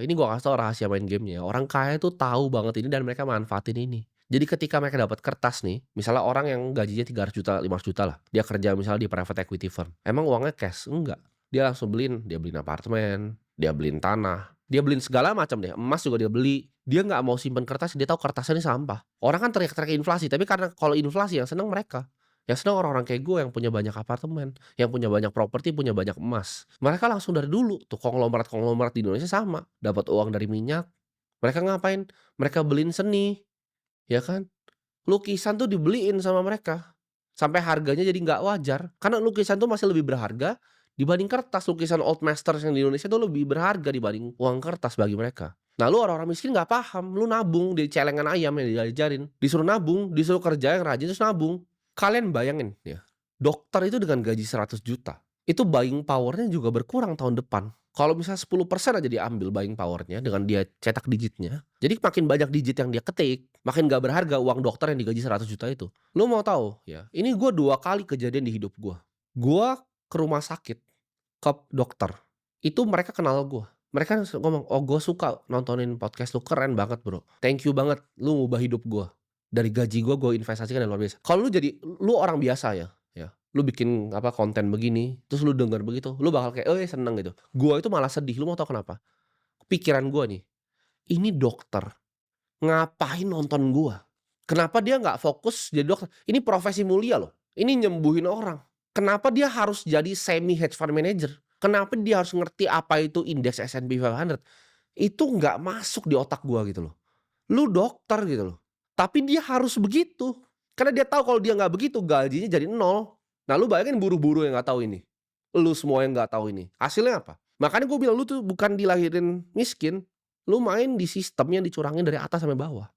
Ini gua kasih tau rahasia main gamenya ya, orang kaya tuh tahu banget ini dan mereka manfaatin ini. Jadi ketika mereka dapat kertas nih, misalnya orang yang gajinya 300 juta, 500 juta lah, dia kerja misalnya di private equity firm, emang uangnya cash? Enggak. Dia langsung dia beliin apartemen, dia beliin tanah, dia beliin segala macam deh, emas juga dia beli. Dia nggak mau simpen kertas, dia tahu kertasnya ini sampah. Orang kan teriak-teriak inflasi, tapi karena kalau inflasi yang seneng mereka. Yang seneng orang-orang kayak gue yang punya banyak apartemen, yang punya banyak properti, punya banyak emas. Mereka langsung dari dulu tuh konglomerat-konglomerat di Indonesia sama, dapat uang dari minyak. Mereka ngapain? Mereka beliin seni, ya kan? Lukisan tuh dibeliin sama mereka, sampai harganya jadi nggak wajar, karena lukisan tuh masih lebih berharga dibanding kertas. Lukisan old masters yang di Indonesia tuh lebih berharga dibanding uang kertas bagi mereka. Nah, lu orang-orang miskin nggak paham, lu nabung di celengan ayam yang diajarin, disuruh nabung, disuruh kerja yang rajin terus nabung. Kalian bayangin ya, dokter itu dengan gaji 100 juta, itu buying power-nya juga berkurang tahun depan. Kalau misalnya 10% aja diambil buying power-nya dengan dia cetak digitnya, jadi makin banyak digit yang dia ketik, makin gak berharga uang dokter yang digaji 100 juta itu. Lu mau tahu ya, ini gue 2 kali kejadian di hidup gue. Gue ke rumah sakit, ke dokter, itu mereka kenal gue. Mereka ngomong, "Oh, gue suka nontonin podcast lu, keren banget Bro. Thank you banget, lu ngubah hidup gue. Dari gaji gue investasikan yang luar biasa." Kalau lu orang biasa ya, lu bikin apa, konten begini, terus lu denger begitu, lu bakal kayak, seneng gitu. Gua itu malah sedih, lu mau tahu kenapa? Pikiran gua nih, ini dokter, ngapain nonton gua? Kenapa dia nggak fokus jadi dokter? Ini profesi mulia loh, ini nyembuhin orang. Kenapa dia harus jadi semi hedge fund manager? Kenapa dia harus ngerti apa itu indeks S&P 500? Itu nggak masuk di otak gua gitu loh. Lu dokter gitu loh, tapi dia harus begitu, karena dia tahu kalau dia nggak begitu gajinya jadi nol. Nah, lu bayangin buruh-buruh yang nggak tahu ini, lu semua yang nggak tahu ini, hasilnya apa? Makanya gue bilang lu tuh bukan dilahirin miskin, lu main di sistem yang dicurangin dari atas sampai bawah.